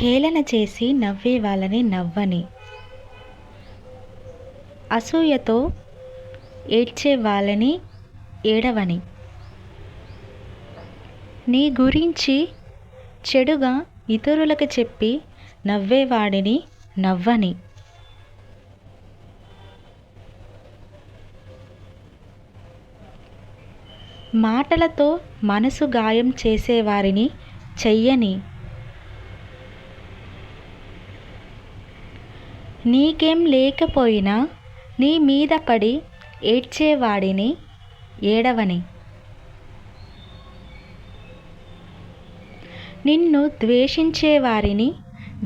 హేళన చేసి నవ్వే వాళ్ళని నవ్వని, అసూయతో ఏడ్చే వాళ్ళని ఏడవని, నీ గురించి చెడుగా ఇతరులకు చెప్పి నవ్వేవాడిని నవ్వని, మాటలతో మనసు గాయం చేసేవారిని చెయ్యని, నీకేం లేకపోయినా నీ మీద పడి ఏడ్చేవాడిని ఏడవని, నిన్ను ద్వేషించేవారిని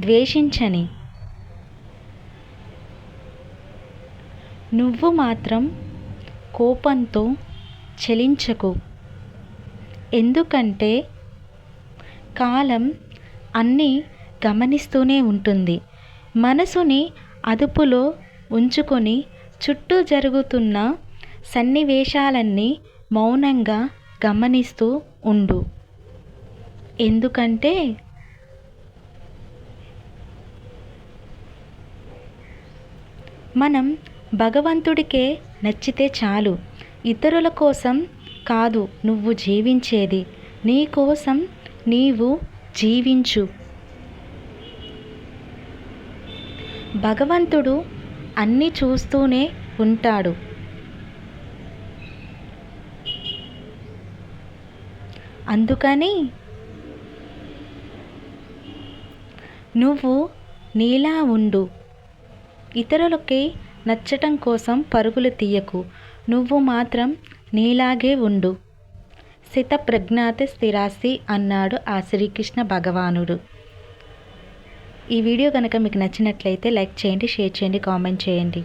ద్వేషించని, నువ్వు మాత్రం కోపంతో చలించకు. ఎందుకంటే కాలం అన్నీ గమనిస్తూనే ఉంటుంది. మనసుని అదుపులో ఉంచుకొని చుట్టూ జరుగుతున్న సన్నివేశాలన్నీ మౌనంగా గమనిస్తూ ఉండు. ఎందుకంటే మనం భగవంతుడికే నచ్చితే చాలు. ఇతరుల కోసం కాదు నువ్వు జీవించేది, నీ కోసం నీవు జీవించు. భగవంతుడు అన్నీ చూస్తూనే ఉంటాడు. అందుకని నువ్వు నీలా ఉండు. ఇతరులకి నచ్చటం కోసం పరుగులు తీయకు. నువ్వు మాత్రం నీలాగే ఉండు. స్థితప్రజ్ఞాత స్థిరాస్తి అన్నాడు ఆ శ్రీకృష్ణ భగవానుడు. ఈ వీడియో కనుక మీకు నచ్చినట్లయితే లైక్ చేయండి, షేర్ చేయండి, కామెంట్ చేయండి.